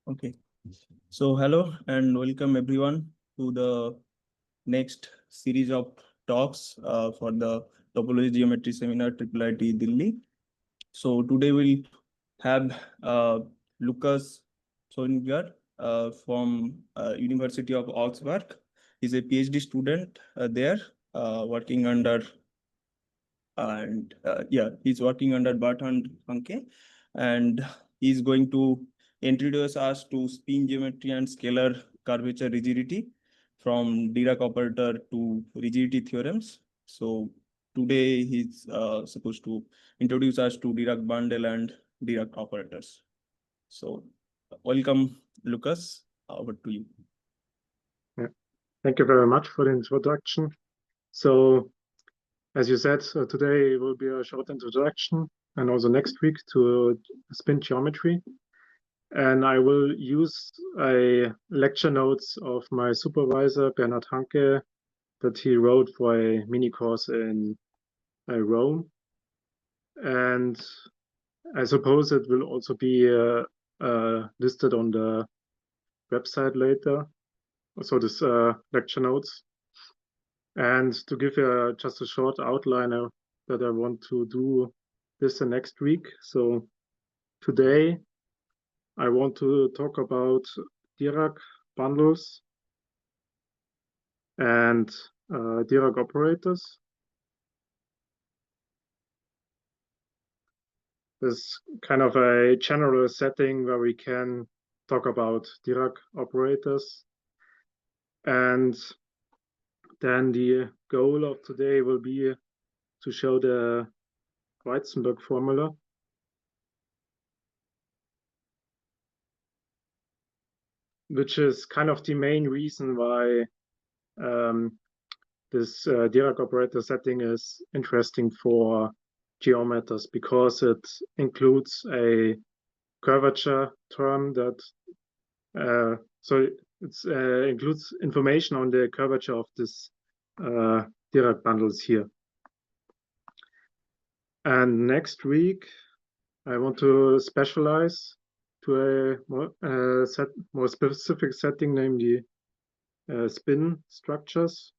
Okay. So hello and welcome everyone to the next series of talks for the topology geometry seminar IIIT Delhi. So today we'll have Lukas Schönlinner from University of Augsburg. He's a PhD student there, working under he's working under Bertrand Funke, and he's going to introduce us to spin geometry and scalar curvature rigidity from Dirac operator to rigidity theorems. So today he's supposed to introduce us to Dirac bundle and Dirac operators. So welcome, Lucas. Over to you. Yeah. Thank you very much for the introduction. So, as you said, today will be a short introduction, and also next week to spin geometry. And I will use a lecture notes of my supervisor, Bernhard Hanke, that he wrote for a mini course in Rome. And I suppose it will also be listed on the website later. So this lecture notes. And to give just a short outline that I want to do this the next week. So today I want to talk about Dirac bundles and Dirac operators. This kind of a general setting where we can talk about Dirac operators. And then the goal of today will be to show the Weitzenböck formula. Which is kind of the main reason why this Dirac operator setting is interesting for geometers, because it includes a curvature term that includes information on the curvature of this Dirac bundles here. And next week I want to specialize to a more specific setting, namely spin structures.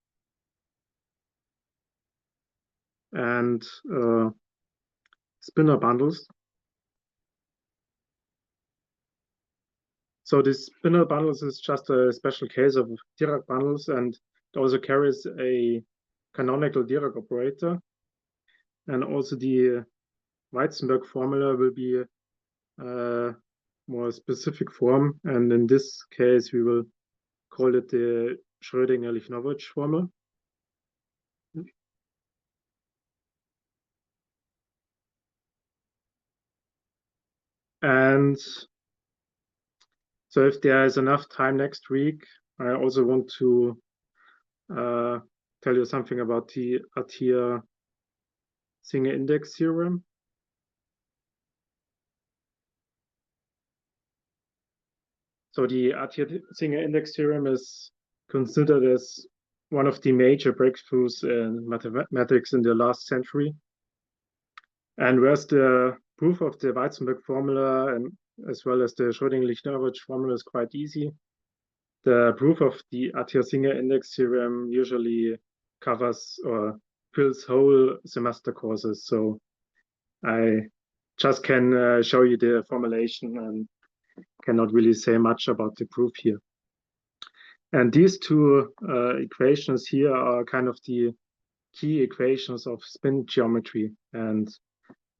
And spinor bundles. So this spinor bundles is just a special case of Dirac bundles, and it also carries a canonical Dirac operator. And also the Weitzenböck formula will be a more specific form, and in this case we will call it the Schrödinger-Lichnovich formula. And so if there is enough time next week, I also want to tell you something about the Atiyah-Singer index theorem. So the Atiyah-Singer index theorem is considered as one of the major breakthroughs in mathematics in the last century. And whereas the proof of the Weitzenböck formula and as well as the Schrödinger-Lichnovich formula is quite easy, the proof of the Atiyah-Singer index theorem usually covers or fills whole semester courses. So I just can show you the formulation and cannot really say much about the proof here. And these two equations here are kind of the key equations of spin geometry, and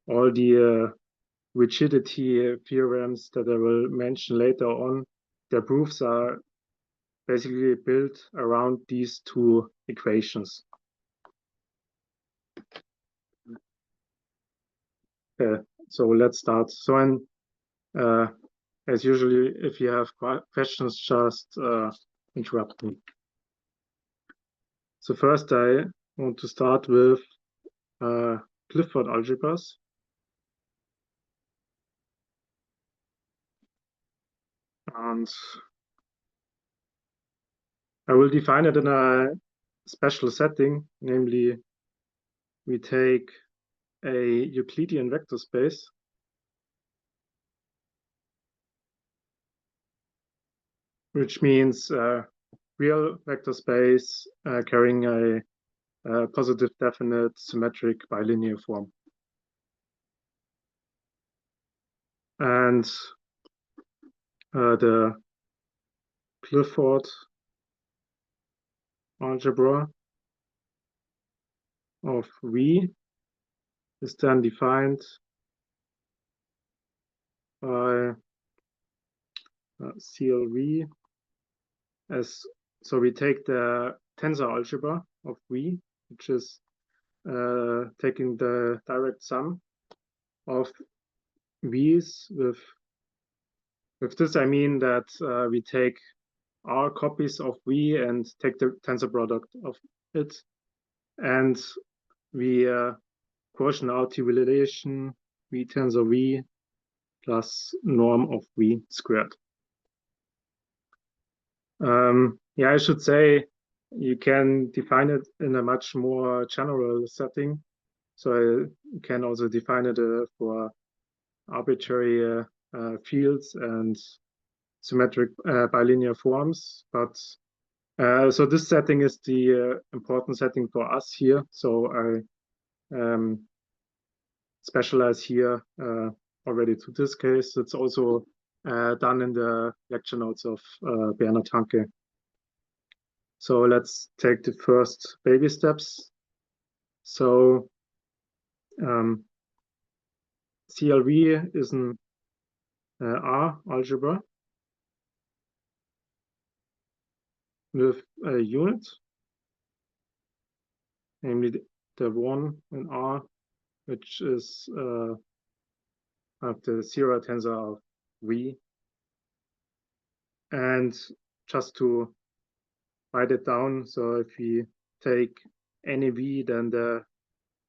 all the rigidity theorems that I will mention later on, their proofs are basically built around these two equations. So let's start. So as usually, if you have questions, just interrupt me. So first I want to start with Clifford algebras. And I will define it in a special setting, namely we take a Euclidean vector space which means real vector space carrying a positive definite symmetric bilinear form. And the Clifford algebra of V is then defined by CLV as, so we take the tensor algebra of V, which is taking the direct sum of V's with this I mean that we take R copies of V and take the tensor product of it, and we quotient out the relation V tensor V plus norm of V squared. Yeah, I should say you can define it in a much more general setting. So you can also define it for arbitrary fields and symmetric bilinear forms. But so this setting is the important setting for us here. So I specialize here already to this case. It's also done in the lecture notes of Bernhard Hanke. So let's take the first baby steps. So CLV is an R algebra with a unit, namely the one in R, which is of the zero tensor of V. And just to write it down, so if we take any V, then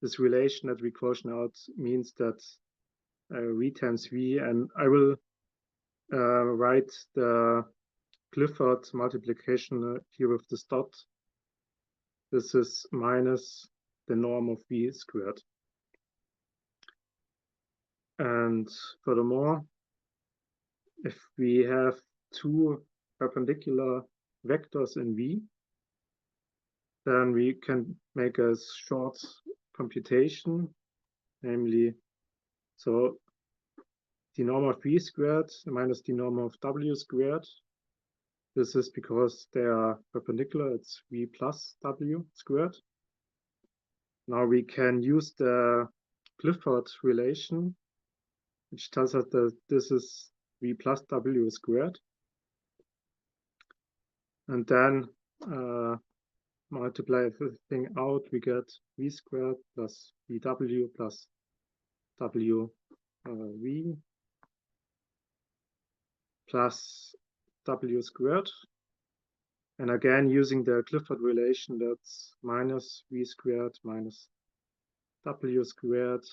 this relation that we quotient out means that V times V, and I will write the Clifford multiplication here with this dot. This is minus the norm of V squared. And furthermore, if we have two perpendicular vectors in V, then we can make a short computation, namely, so the norm of V squared minus the norm of W squared. This is because they are perpendicular, it's V plus W squared. Now we can use the Clifford relation, which tells us that this is V plus W squared. And then multiply everything out, we get V squared plus VW plus W V plus W squared. And again, using the Clifford relation, that's minus V squared minus W squared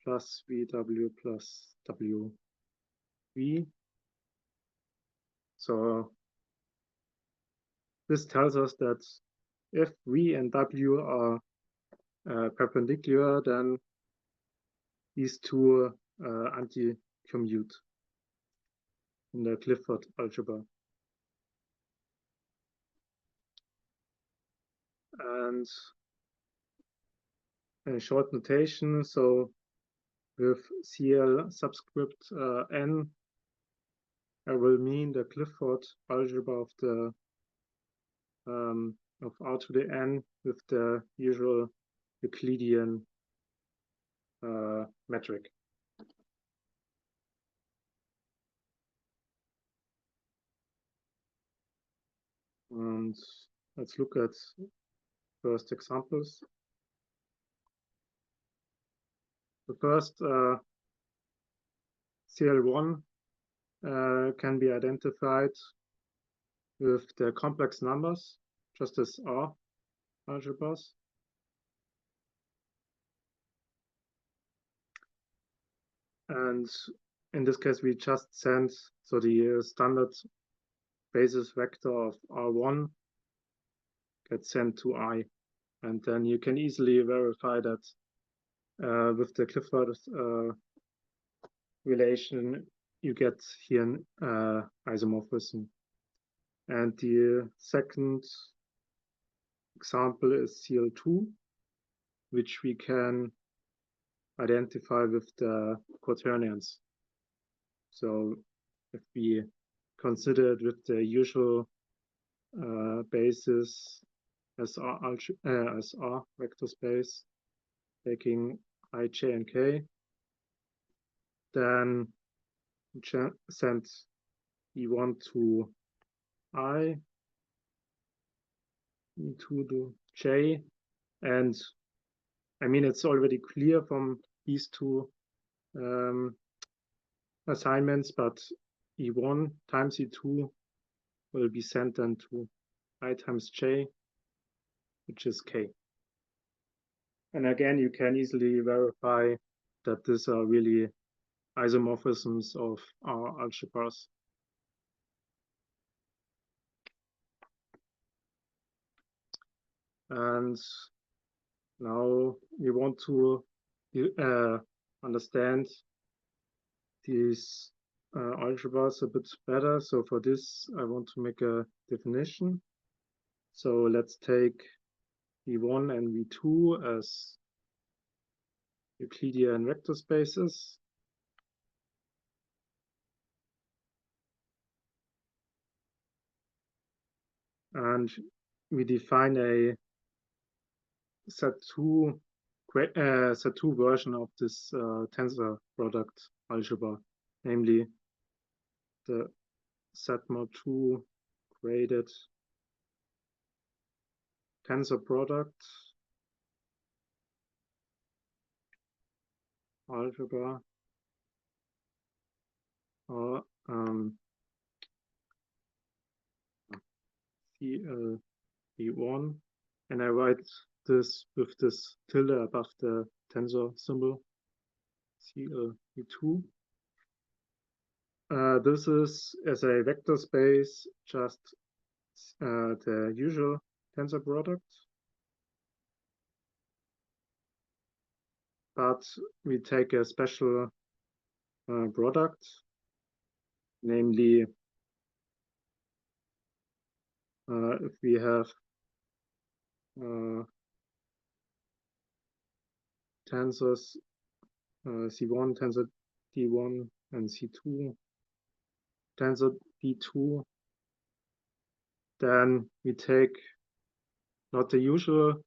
plus VW plus WV. So this tells us that if V and W are perpendicular, then these two anti-commute in the Clifford algebra. And a short notation, so with CL subscript n, I will mean the Clifford algebra of the of R to the n with the usual Euclidean metric. And let's look at first examples. The first CL1 can be identified with the complex numbers, just as R algebras. And in this case, we just send, so the standard basis vector of R1 gets sent to I. And then you can easily verify that with the Clifford relation, you get here an isomorphism. And the second example is CL2, which we can identify with the quaternions. So if we consider it with the usual basis as R vector space, taking I, J, and K, then send E1 to I, E2 to J, and I mean, it's already clear from these two assignments, but E1 times E2 will be sent then to I times J, which is K. And again, you can easily verify that these are really isomorphisms of our algebras. And now we want to understand these algebras a bit better. So for this, I want to make a definition. So let's take V1 and V2 as Euclidean vector spaces. And we define a set2 version of this tensor product algebra, namely the set mod 2 graded tensor product algebra, or CLV1, and I write this with this tilde above the tensor symbol, CLV2. This is, as a vector space, just the usual tensor product, but we take a special product, namely if we have tensors C1, tensor D1, and C2, tensor D2, then we take not the usual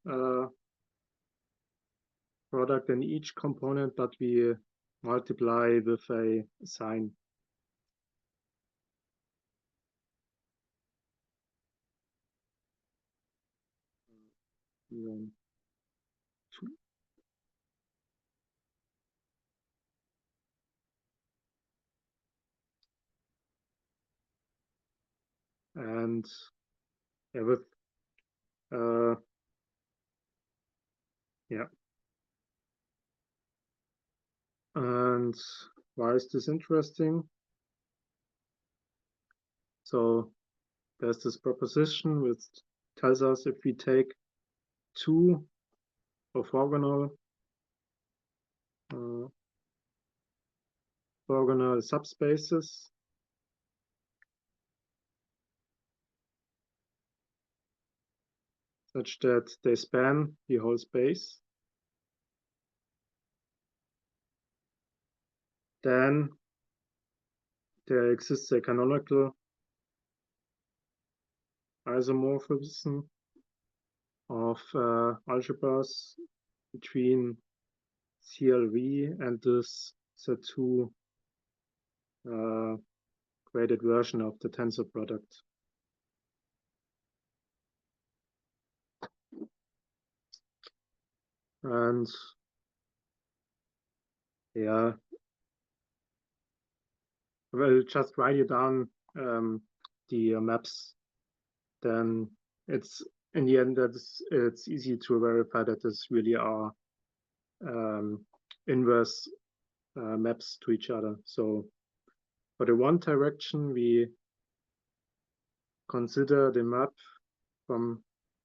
product in each component, but we multiply with a sign. And yeah, with yeah. And why is this interesting? So there's this proposition which tells us if we take two orthogonal subspaces, such that they span the whole space, then there exists a canonical isomorphism of algebras between CLV and this set2 graded version of the tensor product. And yeah, we'll just write it down the maps. Then it's in the end it's easy to verify that this really are inverse maps to each other. So for the one direction, we consider the map from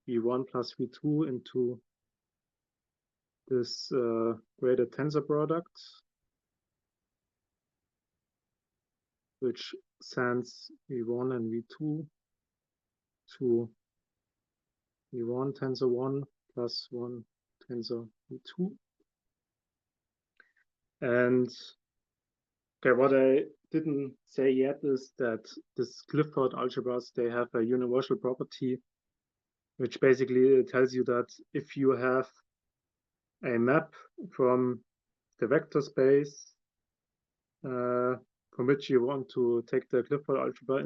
V1 plus V2 into this graded tensor product. which sends V1 and V2 to V1 tensor 1 plus 1 tensor V2. And okay, what I didn't say yet is that this Clifford algebras, they have a universal property, which basically tells you that if you have a map from the vector space from which you want to take the Clifford algebra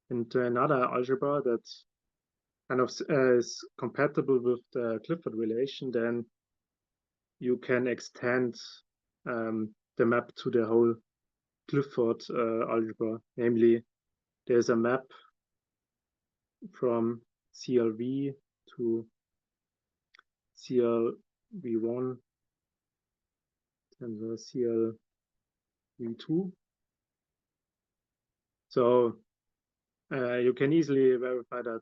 into another algebra that kind of is compatible with the Clifford relation, then you can extend the map to the whole Clifford algebra. Namely, there's a map from CLV to CLV1 and the CLV2. So you can easily verify that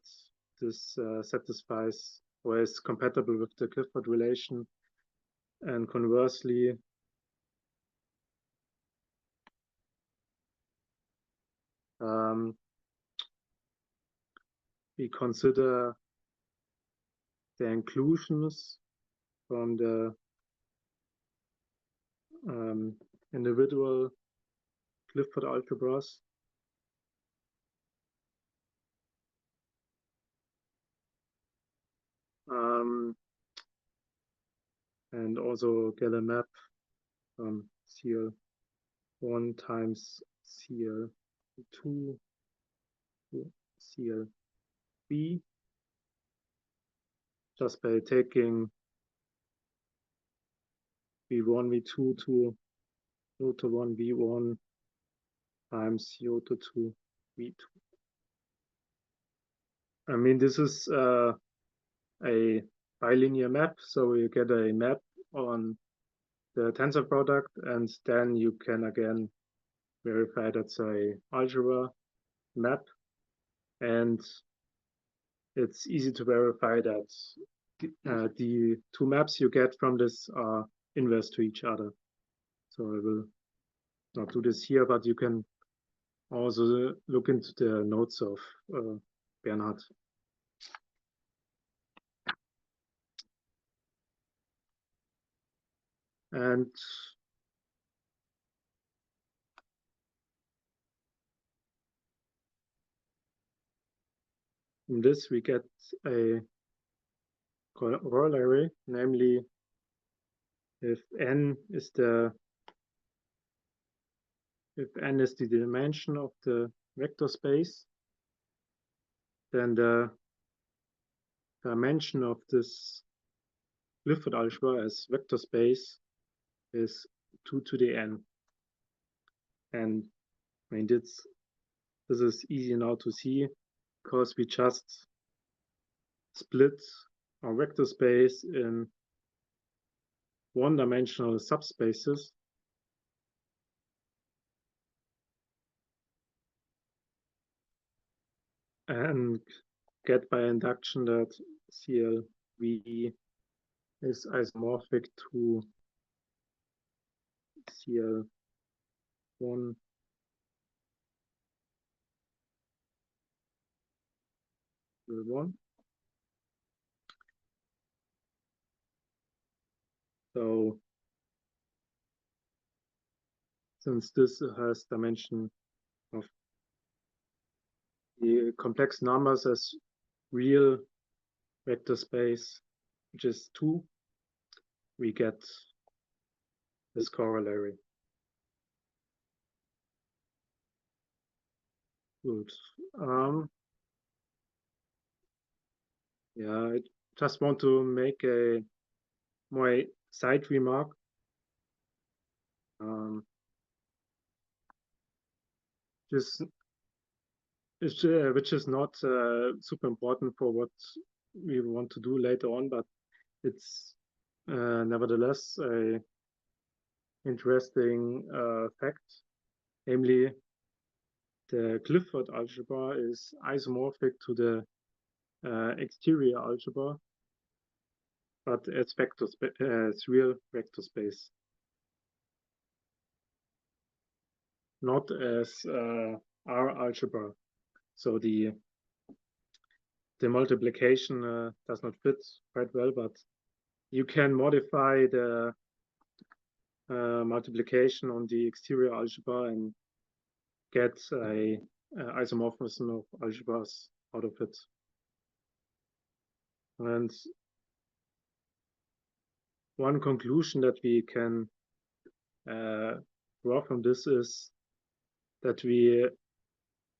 this satisfies or is compatible with the Clifford relation. And conversely, we consider the inclusions from the individual Clifford algebras. And also get a map from CL1 times CL2 to CLB, just by taking V1, V2 to root to 1, V1 times CO to 2, V2. I mean, this is a bilinear map, so you get a map on the tensor product, and then you can again verify that's a algebra map, and it's easy to verify that the two maps you get from this are inverse to each other. So I will not do this here, but you can also look into the notes of Bernhard. And in this we get a corollary, namely if n is the dimension of the vector space, then the dimension of this Clifford algebra as vector space is 2 to the n. And I mean, this is easy now to see because we just split our vector space in one-dimensional subspaces. And get by induction that CLV is isomorphic to CL1 1. So since this has dimension of the complex numbers as real vector space, which is 2, we get this corollary. Good. Yeah, I just want to make a more side remark. Which is not super important for what we want to do later on, but it's nevertheless a interesting fact. Namely, the Clifford algebra is isomorphic to the exterior algebra, but as real vector space. not as R algebra. So the multiplication does not fit quite well, but you can modify the multiplication on the exterior algebra and get a isomorphism of algebras out of it. And one conclusion that we can draw from this is that we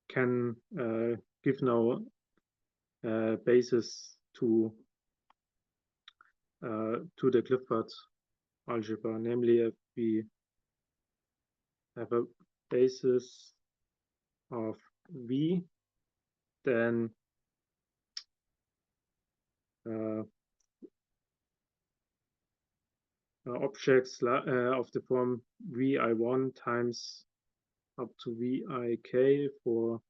can give now basis to the Clifford algebra, namely if we have a basis of V, then objects of the form VI1 times up to VIK for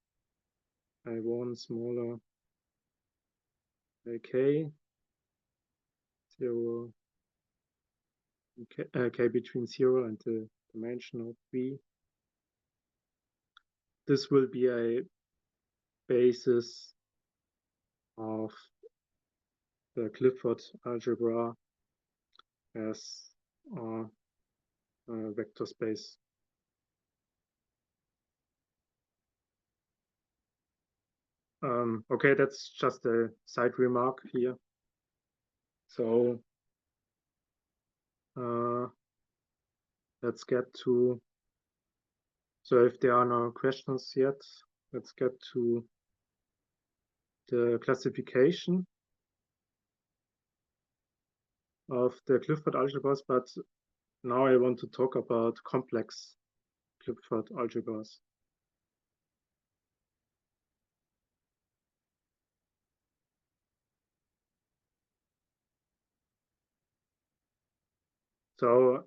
I1 smaller k, 0, k between 0 and the dimension of V. This will be a basis of the Clifford algebra as a vector space. Okay, that's just a side remark here. So let's get to, so if there are no questions yet, let's get to the classification of the Clifford algebras, but now I want to talk about complex Clifford algebras. So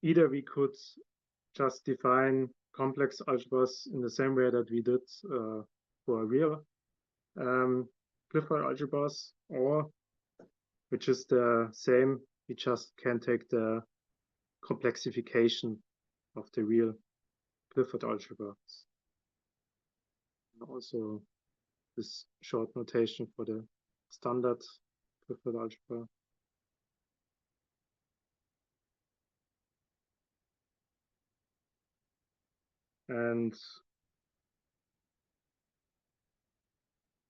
either we could just define complex algebras in the same way that we did for real Clifford algebras, or which is the same, we just can take the complexification of the real Clifford algebras. Also this short notation for the standard Clifford algebra. And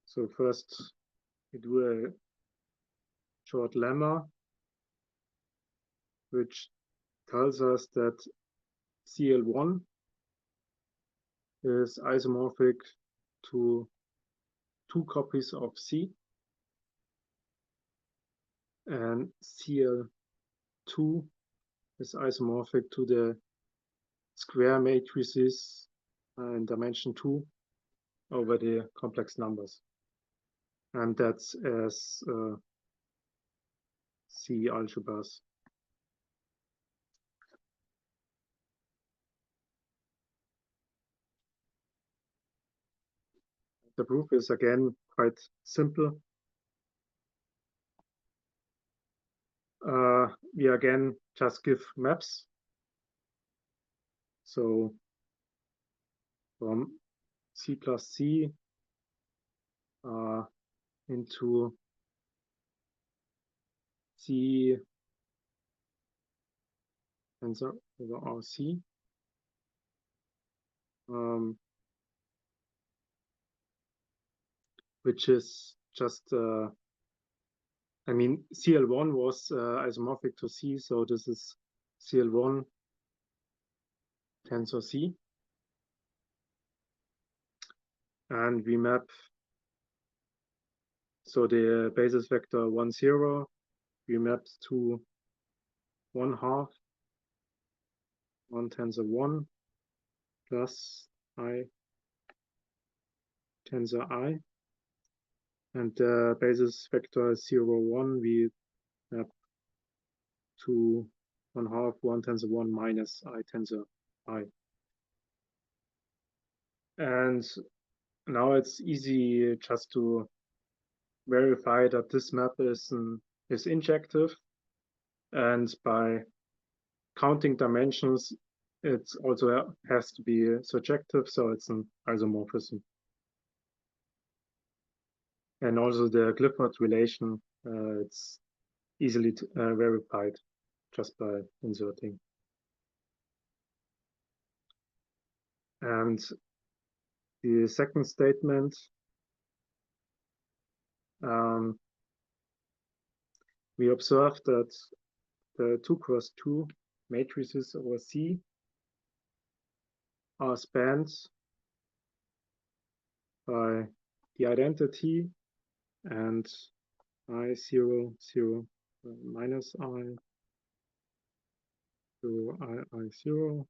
so first we do a short lemma, which tells us that CL1 is isomorphic to 2 copies of C, and CL2 is isomorphic to the square matrices in dimension 2 over the complex numbers. And that's as C algebras. The proof is again quite simple. We again just give maps. So from C plus C into C tensor over RC. Which is just, I mean, CL1 was isomorphic to C, so this is CL1 tensor C. And we map, so the basis vector 1, 0, we map to 1/2, 1 tensor 1 plus I tensor I. And the basis vector 0, 1, we map to 1/2, 1 tensor 1 minus I tensor I. And now it's easy just to verify that this map is injective, and by counting dimensions it also has to be surjective, so it's an isomorphism. And also the Clifford relation, it's easily verified just by inserting. And the second statement, we observe that the 2x2 matrices over C are spanned by the identity and I0, 0, minus I, 0, I0,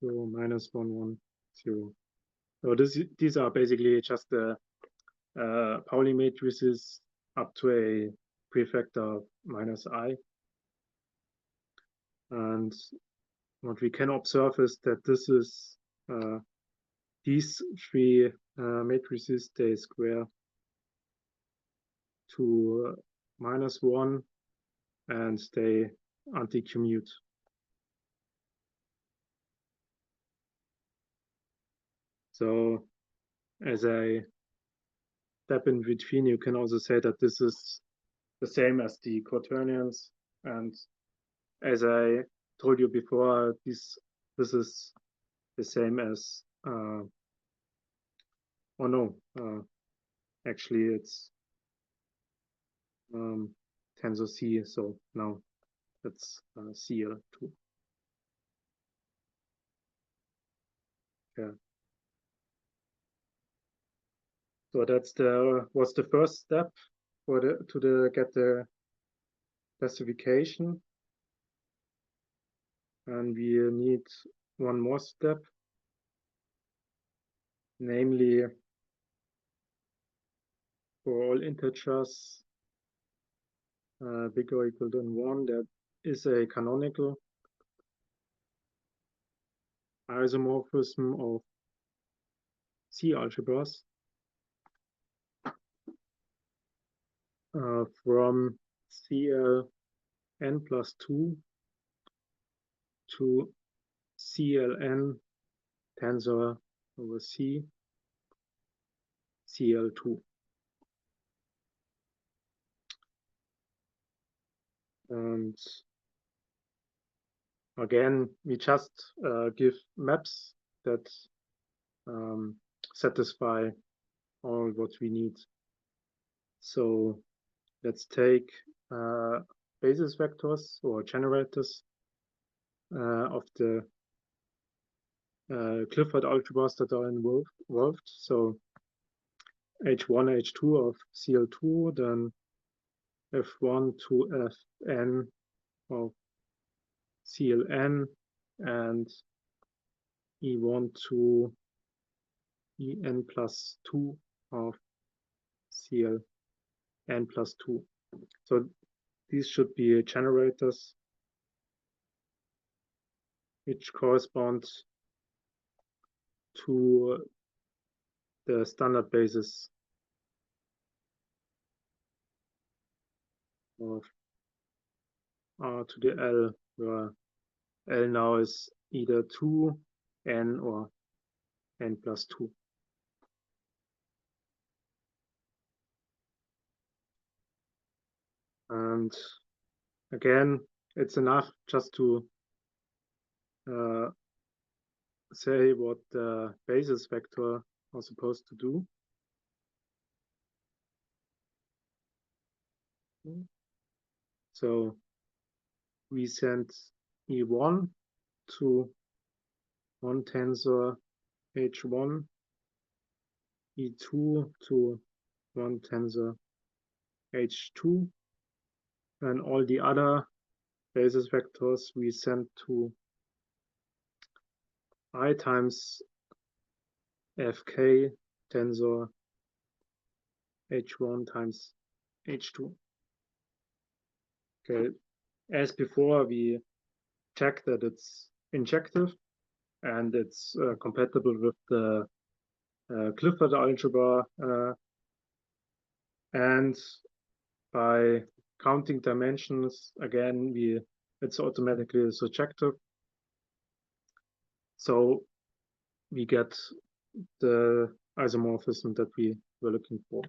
0, minus 1, 1, 0. So these are basically just the Pauli matrices up to a prefactor minus I. And what we can observe is that this is these three matrices, they square to -1 and they anti-commute. So as a step in between, you can also say that this is the same as the quaternions. And as I told you before, this is the same as, oh no, actually it's tensor C, so now it's CL2. Yeah. So that's was the first step for get the classification, and we need one more step, namely for all integers bigger or equal than 1, that is a canonical isomorphism of C algebras from CLn plus 2 to CLn tensor over C CL2. And again, we just give maps that satisfy all what we need. So let's take basis vectors or generators of the Clifford algebras that are involved. So H1, H2 of CL2, then F1 to Fn of CLn, and E1 to En plus 2 of CLn plus 2. So these should be generators which correspond to the standard basis of R to the L, where L now is either 2, N, or N plus 2. And again, it's enough just to say what the basis vector are supposed to do. So we send E1 to one tensor H1, E2 to one tensor H2, and all the other basis vectors we send to I times Fk tensor H1 times H2. Okay, as before, we check that it's injective and it's compatible with the Clifford algebra, and by counting dimensions, again, it's automatically surjective. So we get the isomorphism that we were looking for.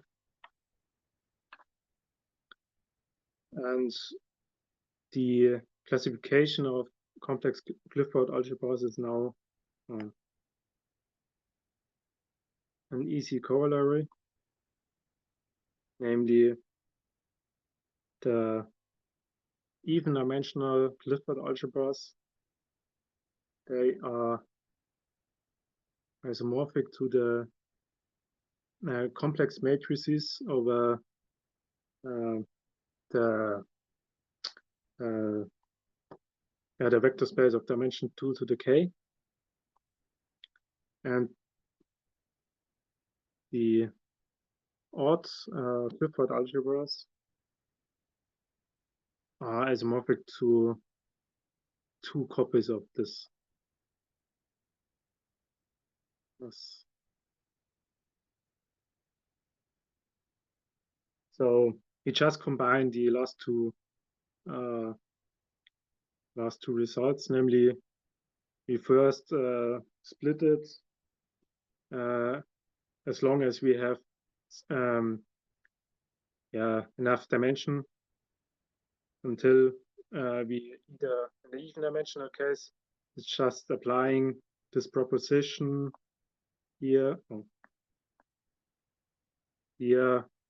And the classification of complex Clifford algebras is now an easy corollary, namely the even-dimensional Clifford algebras. They are isomorphic to the complex matrices over the vector space of dimension 2 to the k. And the odd Clifford algebras are isomorphic to 2 copies of this. Yes. So we just combine the last two results, namely we first split it as long as we have enough dimension until we either in the even dimensional case it's just applying this proposition here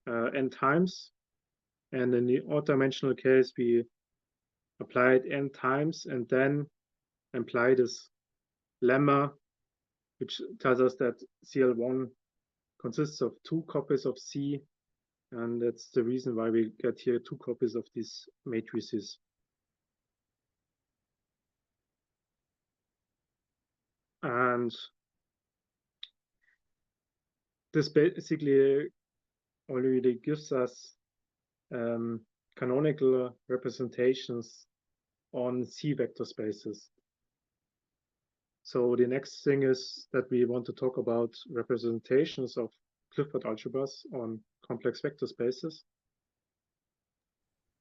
n times, and in the odd dimensional case we apply it n times and then apply this lemma, which tells us that CL1 consists of 2 copies of C, and that's the reason why we get here 2 copies of these matrices. And this basically already gives us canonical representations on C vector spaces. So the next thing is that we want to talk about representations of Clifford algebras on complex vector spaces.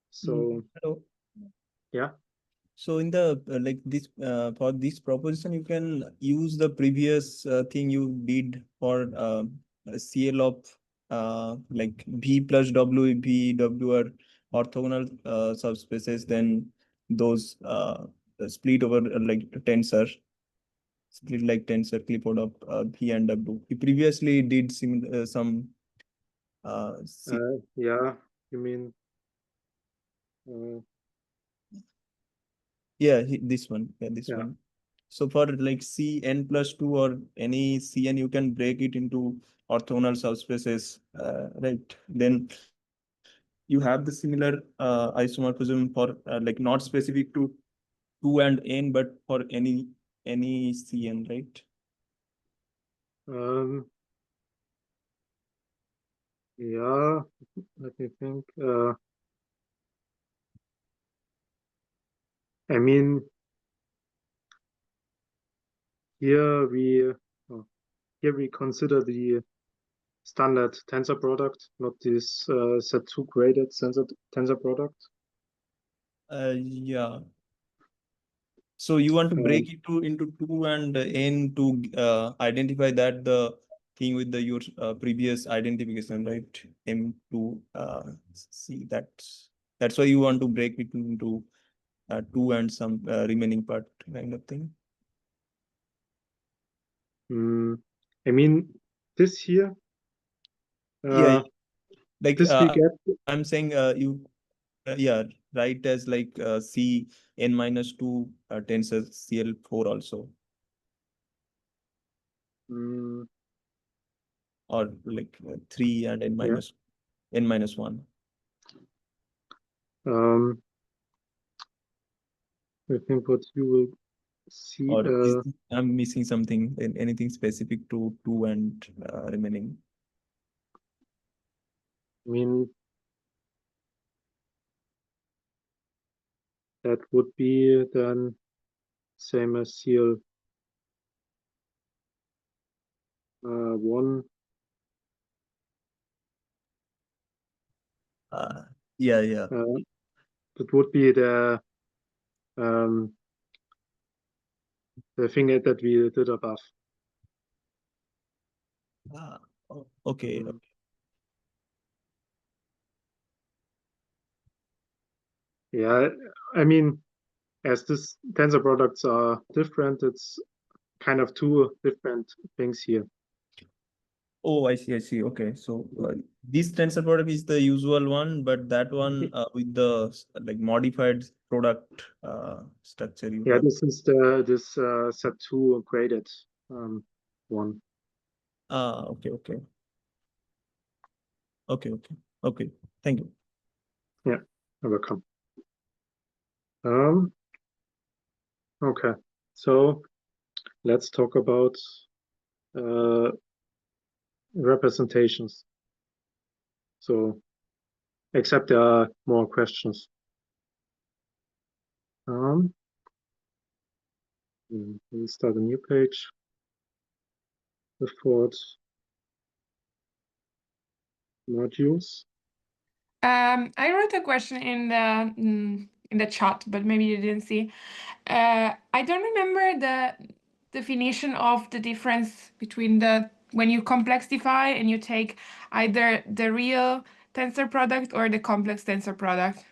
So hello. Yeah. So in the like this for this proposition, you can use the previous thing you did for CL of like V plus W, V, W are orthogonal subspaces. Then those split over like tensor, split like tensor Clifford of V and W. We previously did some. Yeah, you mean Yeah, this one. Yeah, this one. So for like Cn plus 2 or any Cn, you can break it into orthogonal subspaces, right? Then you have the similar isomorphism for like not specific to 2 and n, but for any Cn, right? Yeah, let me think. I mean, here we consider the standard tensor product, not this Z2 graded tensor product. Yeah. So you want to break it into 2 and n to identify that the thing with the your previous identification, right? M2 C, that's why you want to break it into 2 and some remaining part kind of thing. I mean, this here. Yeah, like this we get. I'm saying you yeah, write as like C n minus 2 tensor CL4 also. Or like 3 and n minus n minus 1. I think what you will see. Or I'm missing something, anything specific to 2 and remaining. I mean, that would be then same as CL 1. Yeah. That would be the the thing that we did above. Okay. Yeah, I mean, as this tensor products are different, it's kind of two different things here. Oh, I see. Okay. So this tensor product is the usual one, but that one with the like modified product structure you Yeah, have. this is this set 2 graded one. Okay. Okay. Thank you. Yeah, you're welcome. Okay, so let's talk about representations. So, except there are more questions. We'll start a new page. Clifford modules. I wrote a question in the chat, but maybe you didn't see. I don't remember the definition of the difference between the when you complexify and you take either the real tensor product or the complex tensor product.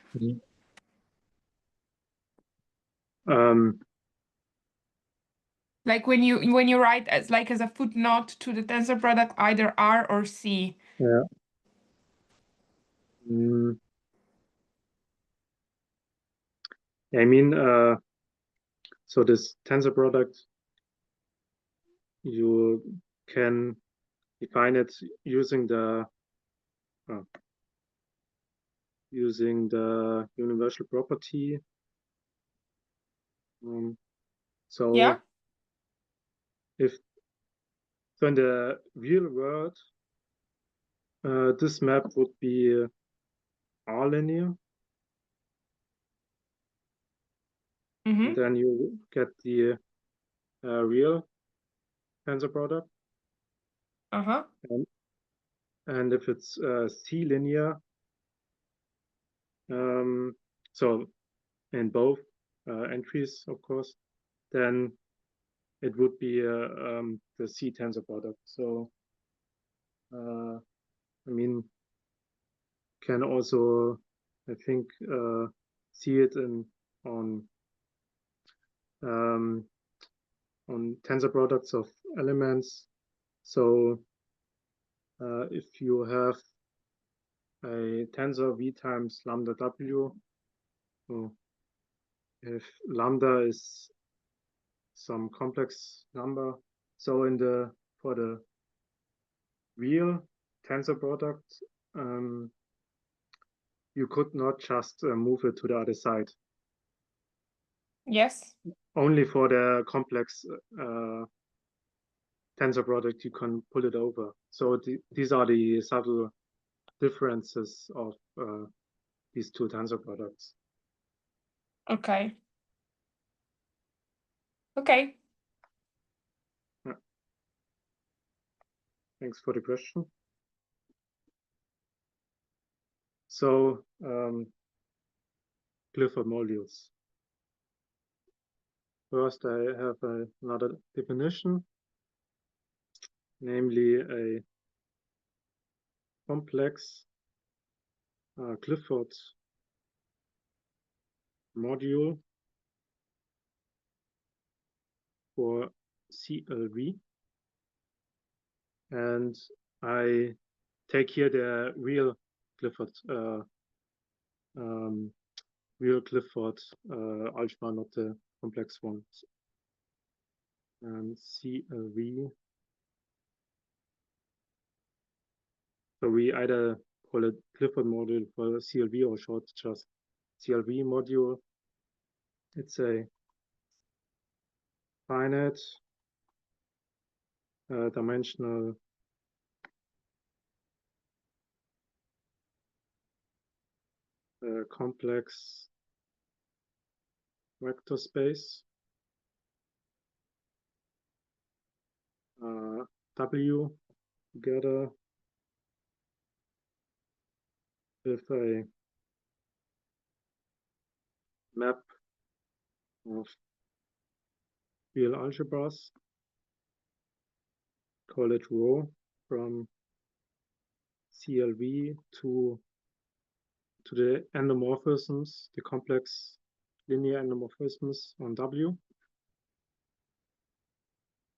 Like when you write as a footnote to the tensor product, either R or C. Yeah. I mean, so this tensor product, you can define it using the universal property. So Yeah. if so in the real world, this map would be R linear. And then you get the real tensor product. And if it's C linear, so in both entries, of course, then it would be the C tensor product. So, I mean, can also, I think, see it on tensor products of elements. So, if you have a tensor V times lambda W, so if lambda is some complex number, so for the real tensor product, you could not just move it to the other side. Yes. Only for the complex tensor product you can pull it over. So these are the subtle differences of these two tensor products. Okay. Okay. Yeah. Thanks for the question. So Clifford modules. First, I have another definition, namely a complex Clifford module for CLV. And I take here the real Clifford algebra, not the complex ones. And CLV. So we either call it Clifford module for CLV or short just CLV module. It's a finite dimensional complex vector space W together with a map of real algebras, call it rho, from CLV to the endomorphisms, the complex linear endomorphisms on W.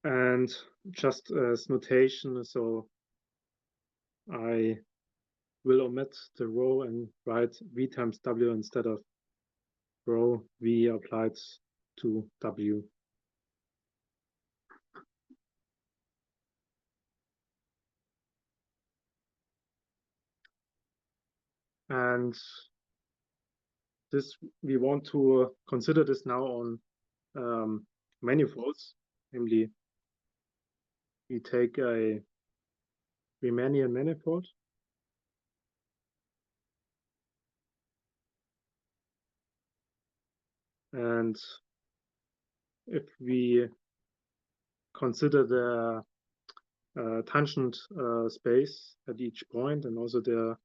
And just as notation, so I will omit the rho and write V times W instead of rho V applied to W. And this, we want to consider this now on manifolds, namely we take a Riemannian manifold and if we consider the tangent space at each point and also the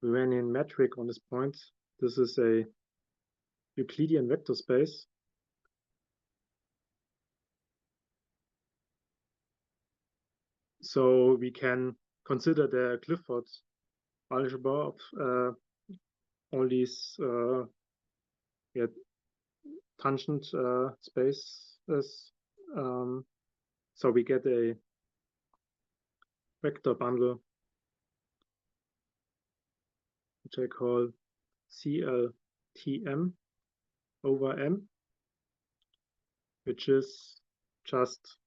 Riemannian metric on this point, this is a Euclidean vector space. So we can consider the Clifford algebra of all these tangent spaces. So we get a vector bundle, which I call CLTM over M, which is just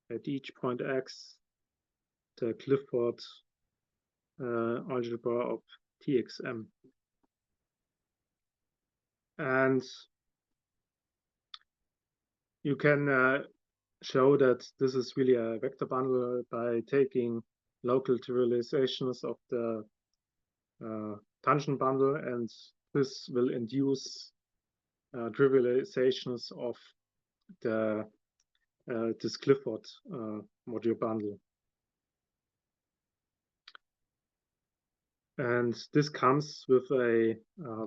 at each point X, the Clifford algebra of TXM. And you can show that this is really a vector bundle by taking local trivializations of the tangent bundle, and this will induce trivializations of the this Clifford module bundle. And this comes with a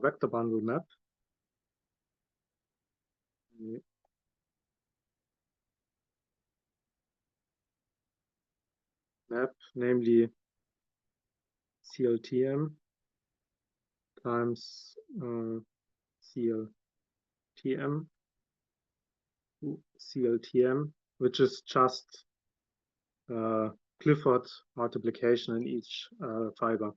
vector bundle map. Namely CLTM times CLTM, which is just Clifford multiplication in each fiber.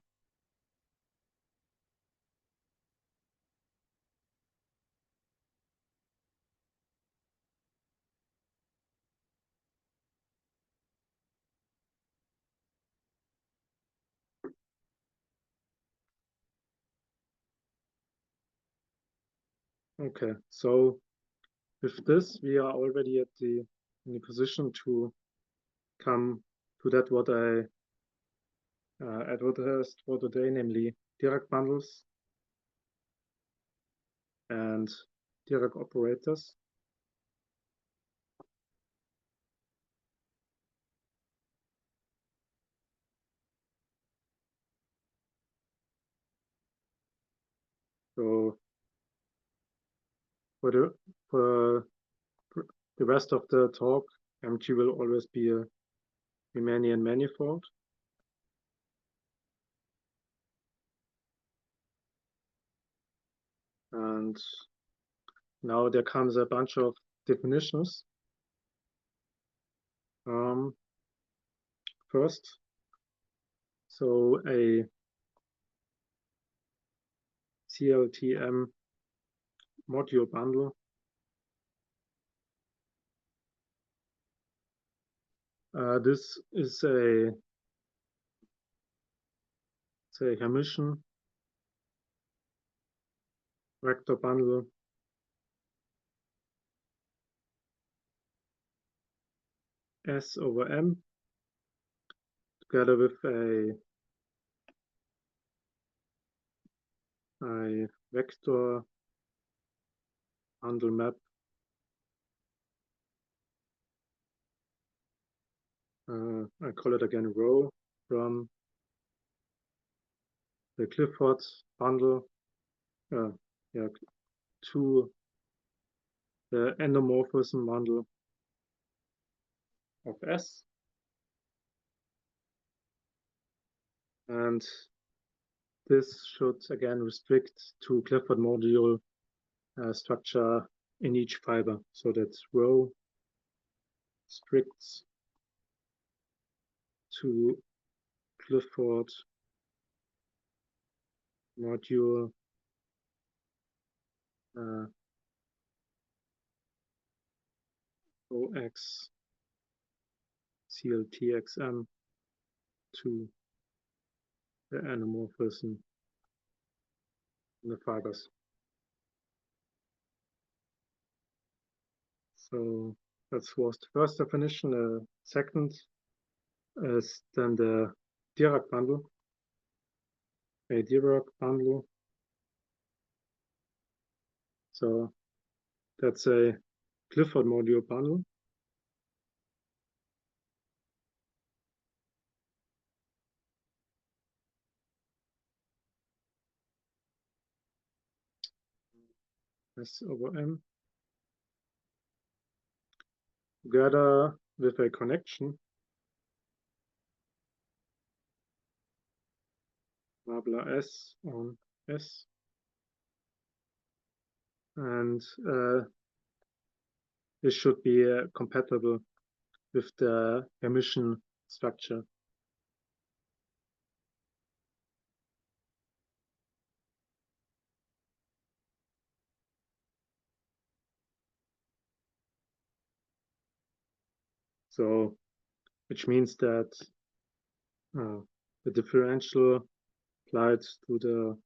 Okay, so with this, we are already at in the position to come to that what I advertised for today, namely Dirac-bundles and Dirac operators. So for the rest of the talk, MG will always be a Riemannian manifold. And now there comes a bunch of definitions. First, so a CLTM module bundle this is a Hermitian vector bundle S over M together with a vector bundle map I call it again rho from the Clifford bundle to the endomorphism bundle of S. And this should again restrict to Clifford module structure in each fiber. So that rho restricts to Clifford module OX CLTXM to the endomorphism in the fibers. So that was the first definition. The second is then the Dirac bundle. A Dirac bundle. So that's a Clifford module bundle. S over M together with a connection nabla S on S, and this should be compatible with the Hermitian structure. So, which means that the differential applied to the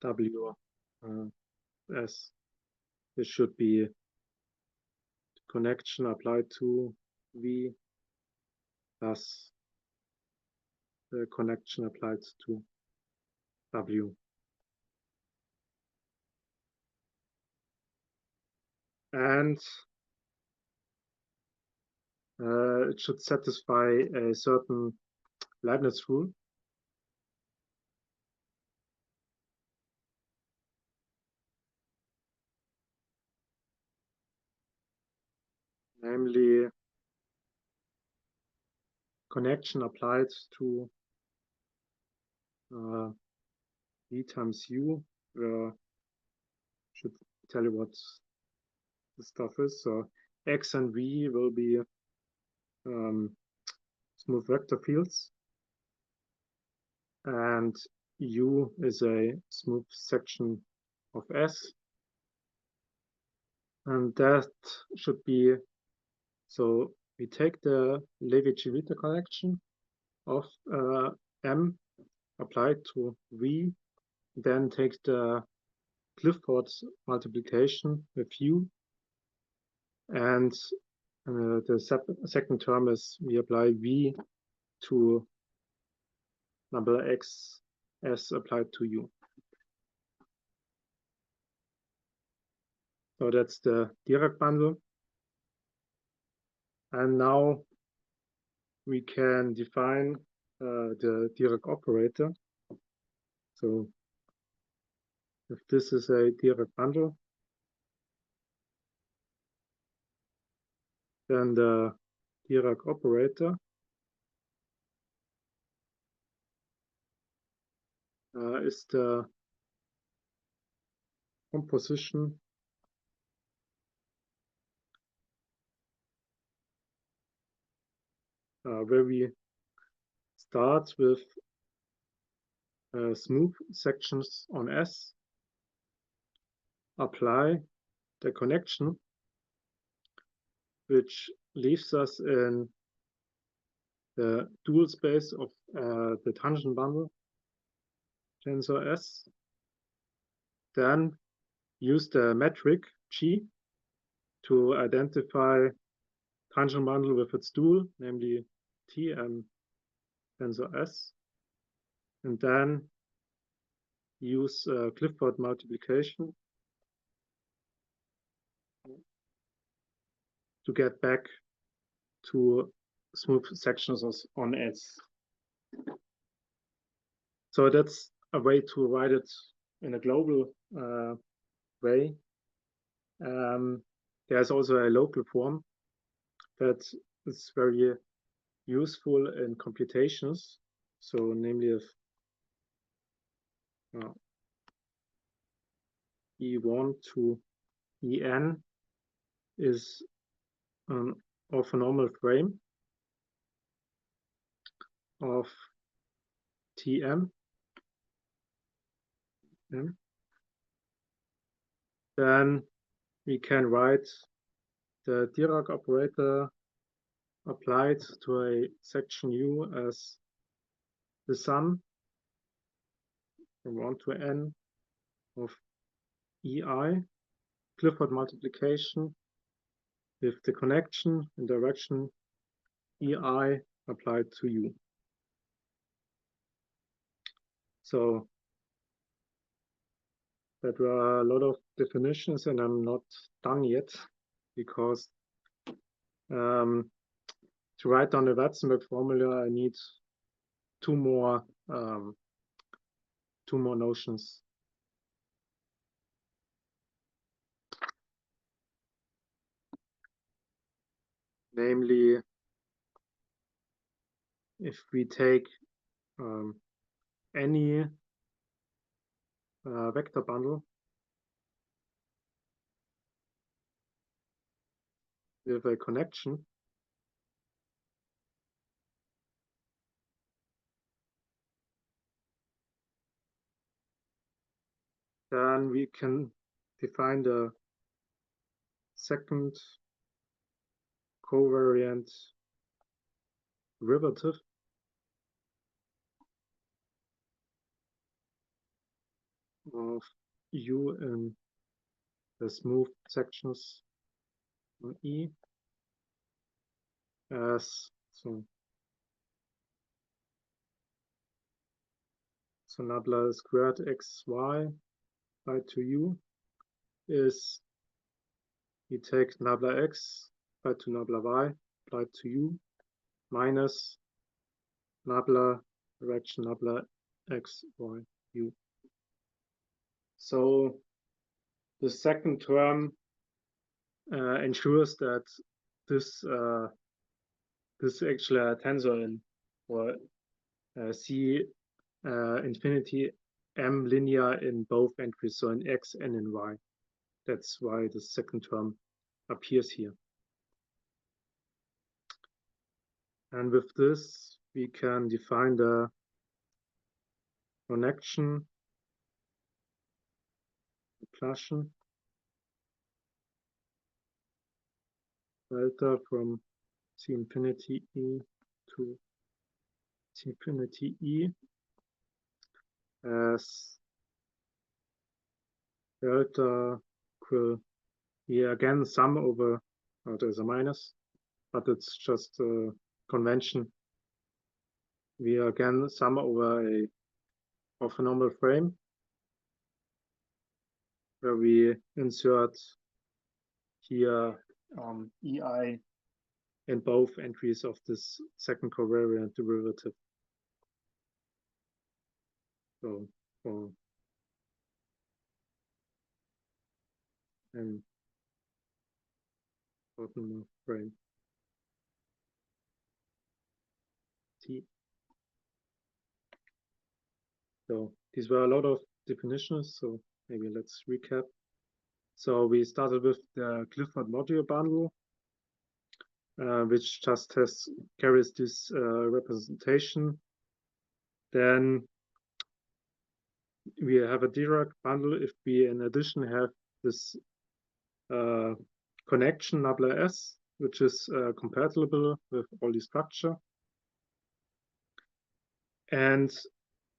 W S, this should be the connection applied to V plus the connection applied to W. And it should satisfy a certain Leibniz rule. Namely, connection applied to V times U, where should tell you what the stuff is. So X and V will be smooth vector fields, and U is a smooth section of S, and that should be, so we take the Levi-Civita connection of M applied to V, then take the Clifford's multiplication with U, and the second term is we apply V to number X as applied to U. So that's the Dirac bundle. And now we can define the Dirac operator. So if this is a Dirac bundle, then the Dirac operator is the composition where we start with smooth sections on S, apply the connection, which leaves us in the dual space of the tangent bundle tensor S, then use the metric G to identify tangent bundle with its dual, namely Tm tensor S, and then use Clifford multiplication to get back to smooth sections on S. So that's a way to write it in a global way. There's also a local form that is very useful in computations. So namely if E1 to En is an orthonormal frame of Tm, then we can write the Dirac operator applied to a section U as the sum from 1 to n of EI, Clifford multiplication with the connection in direction EI applied to U. So that were a lot of definitions, and I'm not done yet because to write down the Weitzenböck formula, I need two more notions. Namely, if we take any vector bundle with a connection, then we can define the second covariant derivative of U in the smooth sections on E as so nabla squared xy applied to U is we take nabla x applied to nabla y applied to U minus nabla direction nabla x y U. So the second term ensures that this this actually a tensor in or C infinity M linear in both entries, so in X and in Y. That's why the second term appears here. And with this, we can define the connection delta from C infinity E to C infinity E as delta will be again sum over, there's a minus, but it's just a convention. We again sum over a orthonormal frame where we insert here EI in both entries of this second covariant derivative. So for an orthonormal frame T. So these were a lot of definitions, so maybe let's recap. So we started with the Clifford module bundle, which just carries this representation. Then we have a Dirac bundle if we in addition have this connection nabla S, which is compatible with all the structure. And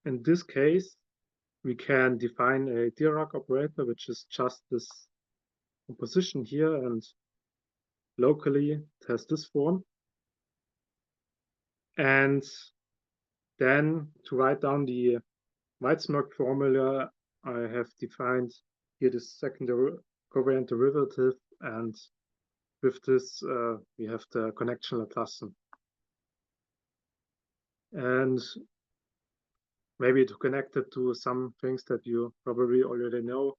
in this case, we can define a Dirac operator, which is just this composition here, and locally it has this form. And then to write down the Weitzenböck formula, I have defined here the second covariant derivative, and with this we have the connection Laplacian. And maybe to connect it to some things that you probably already know.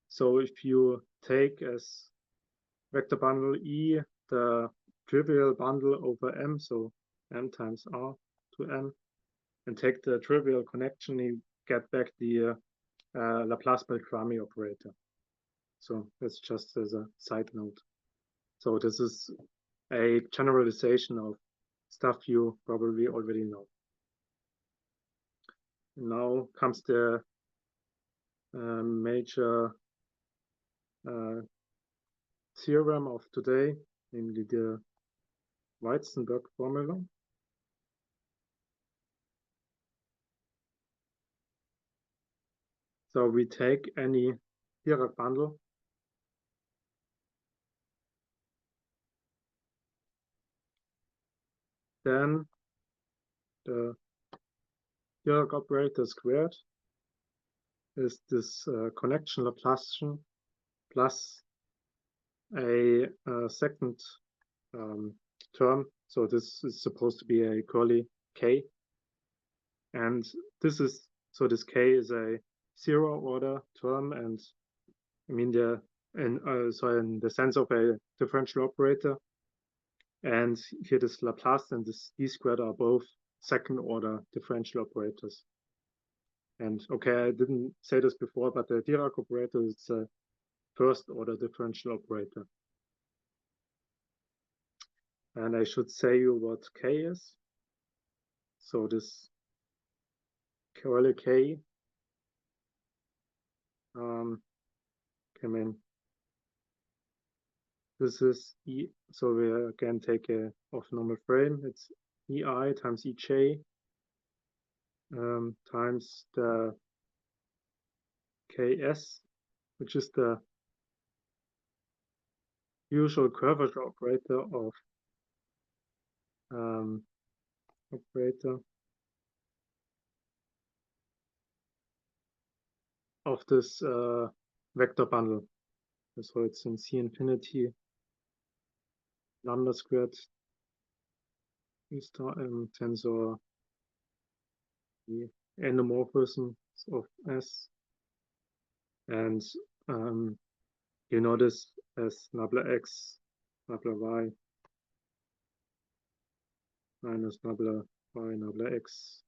So if you take as vector bundle E the trivial bundle over M, so M times R to M, and take the trivial connection, you get back the Laplace-Beltrami operator. So that's just as a side note. So this is a generalization of stuff you probably already know. Now comes the major theorem of today, namely the Weitzenböck formula. So we take any Dirac bundle then the Dirac operator squared is this connection Laplacian plus a second term. So this is supposed to be a curly k, and this is, so this k is a zero order term, and I mean so in the sense of a differential operator, and here this Laplace and this d squared are both second order differential operators. And okay, I didn't say this before, but the Dirac operator is a first order differential operator. And I should say you what k is. So this curly k, this is E, so we again take a orthonormal frame. It's EI times EJ times the KS, which is the usual curvature operator of this vector bundle. So it's in C infinity lambda squared E star M tensor the endomorphisms of S, and you know this as nabla x, nabla y minus nabla y, nabla x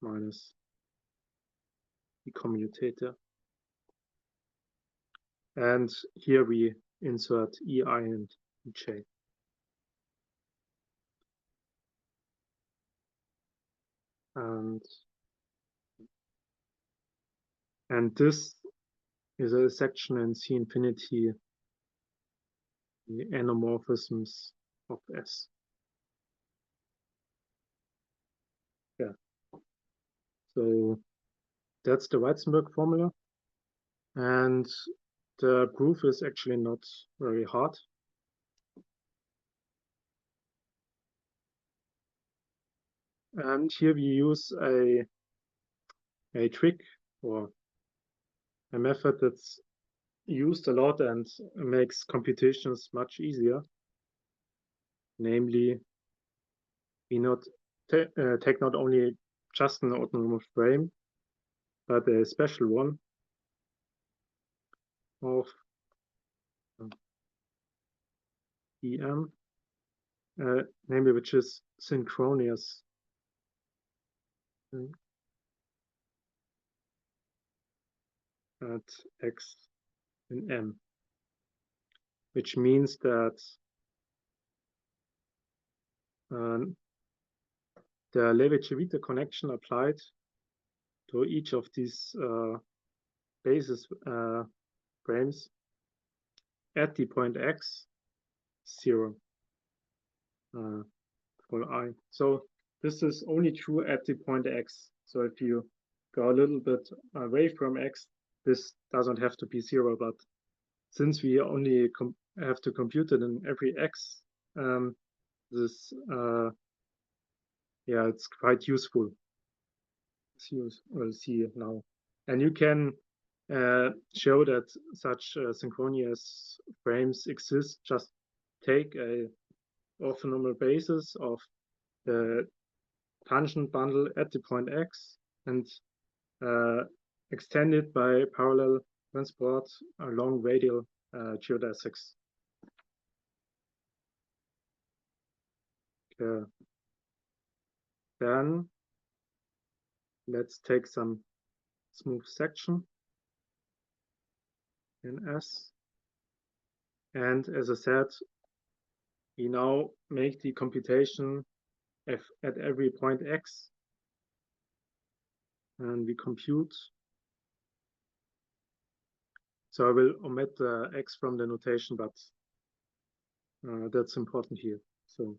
minus the commutator. And here we insert EI and EJ. And this is a section in C infinity, the endomorphisms of S. Yeah. So that's the Weitzenböck formula. And the proof is actually not very hard. And here we use a trick or a method that's used a lot and makes computations much easier. Namely, we take not only just an orthonormal frame, but a special one of EM, namely which is synchronous at x in M, which means that the Levi-Civita connection applied to each of these basis frames at the point x 0 for I. So this is only true at the point x. So if you go a little bit away from x, this doesn't have to be 0, but since we only have to compute it in every x, this yeah, it's quite useful. We'll see now, and you can show that such synchronous frames exist. Just take a orthonormal basis of the tangent bundle at the point x and extended by parallel transport along radial geodesics. Okay. Then let's take some smooth section in S. And as I said, we now make the computation at every point X. And we compute. So I will omit the X from the notation, but that's important here. So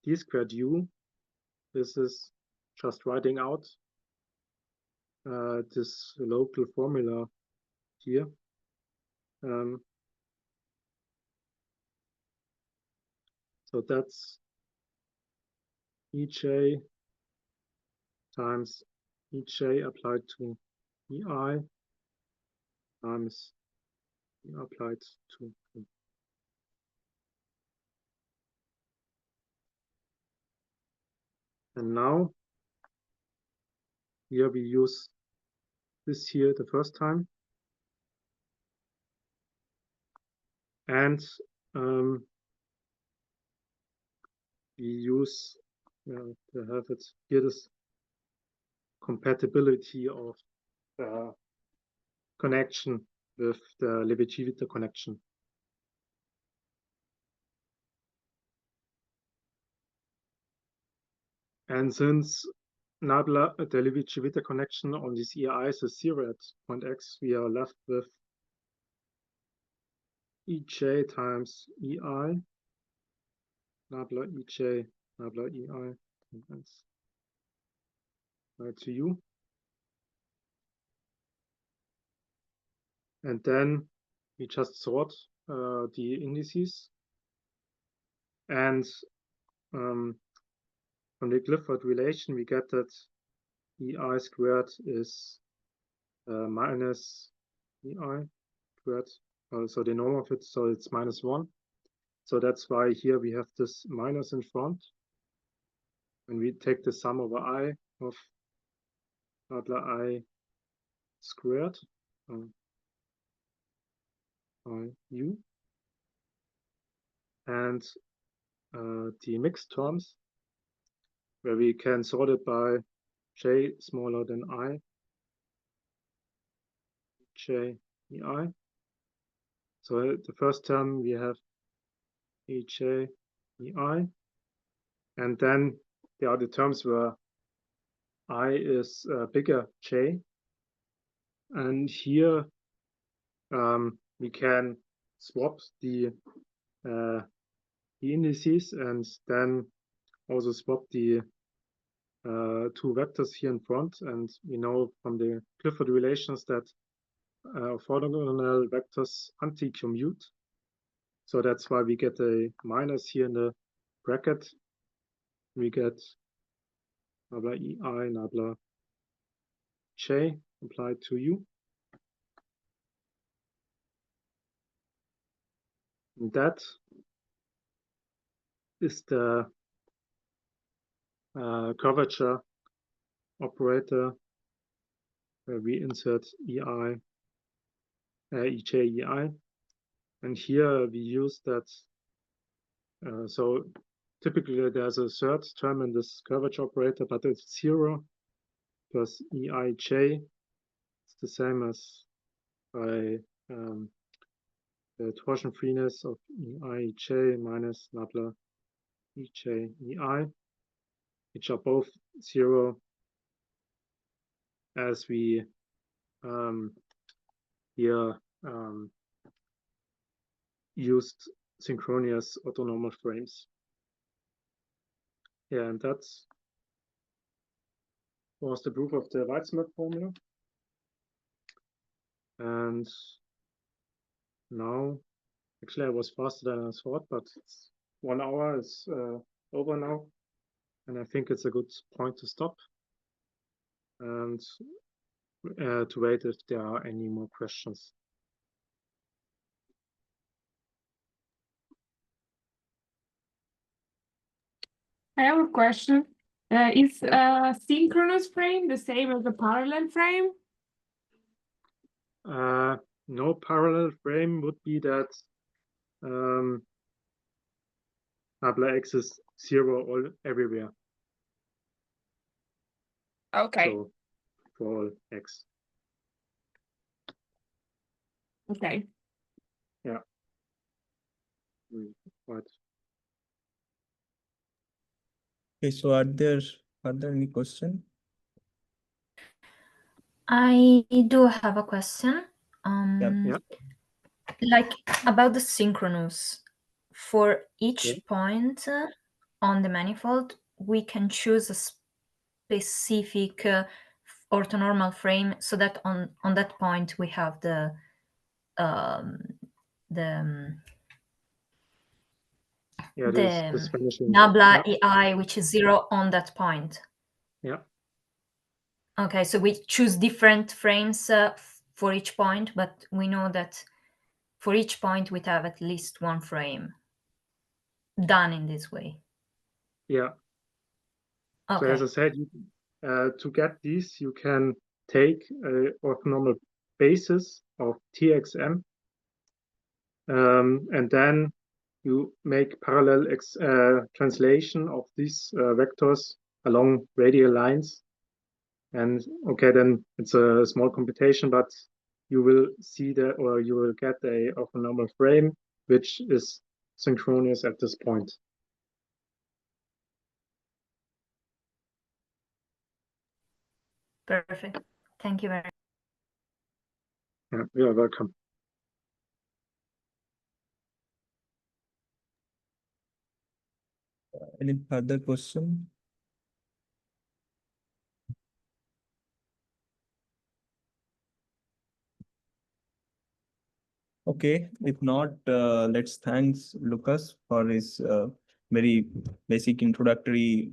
d squared u, this is just writing out this local formula here. So that's Ej times Ej applied to Ei times E applied to E. And now here we use this here the first time. And we use to have it here this compatibility of the connection with the Levi-Civita connection. And since nabla the Levi-Civita connection on these EIs is 0 at point X, we are left with Ej times Ei, nabla Ej, nabla Ei, and that's right to U. And then we just sort the indices. And from the Clifford relation, we get that Ei squared is minus Ei squared. So the norm of it, so it's -1. So that's why here we have this minus in front. And we take the sum over I of nabla I squared by U. And the mixed terms, where we can sort it by j smaller than I, j Ei. So the first term we have Ej Ei, and then there are the terms where I is bigger j, and here we can swap the indices and then also swap the two vectors here in front. And we know from the Clifford relations that orthogonal vectors anti-commute. So that's why we get a minus here in the bracket. We get nabla Ei, nabla j applied to U. And that is the curvature operator where we insert Ej, Ei. And here we use that. So typically there's a third term in this curvature operator, but it's 0 plus Eij. It's the same as by the torsion freeness of Eij minus nabla Ej Ei, which are both 0 as we here used synchronous autonomous frames. Yeah, and that was the proof of the Weitzenböck formula. And now, actually I was faster than I thought, but it's 1 hour is over now. And I think it's a good point to stop and to wait if there are any more questions. I have a question. Is a synchronous frame the same as a parallel frame? No, parallel frame would be that nabla x is 0 all everywhere. Okay. So for all x. Okay. Yeah. Right. Okay, so are there any question? I do have a question. Yeah. Like about the synchronous. For each Yeah. point on the manifold, we can choose a specific orthonormal frame so that on that point we have the This vanishing. nabla Yeah. EI, which is 0 on that point. Yeah. Okay, so we choose different frames for each point, but we know that for each point we have at least one frame done in this way. Yeah. Okay. So as I said, to get these, you can take an orthonormal basis of TXM, and then you make parallel translation of these vectors along radial lines. And okay, then it's a small computation, but you will see that, or you will get a orthonormal frame which is synchronous at this point. Perfect. Thank you very much. Yeah, you're welcome. Any further question? Okay, if not, let's thanks Lukas for his very basic introductory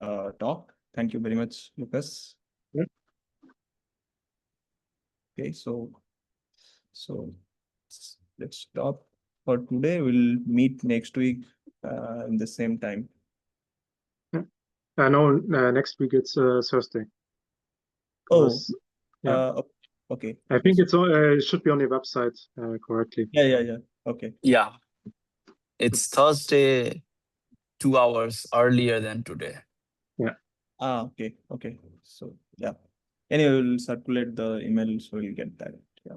talk. Thank you very much, Lukas. Yeah. Okay, so let's stop for today. We'll meet next week in the same time. No, next week it's Thursday. Oh, yeah. Okay. I think it's it should be on the website correctly. Yeah. Okay. Yeah. It's Thursday, 2 hours earlier than today. Yeah. Okay. So yeah. Anyway, we'll circulate the email so we'll get that. Yeah.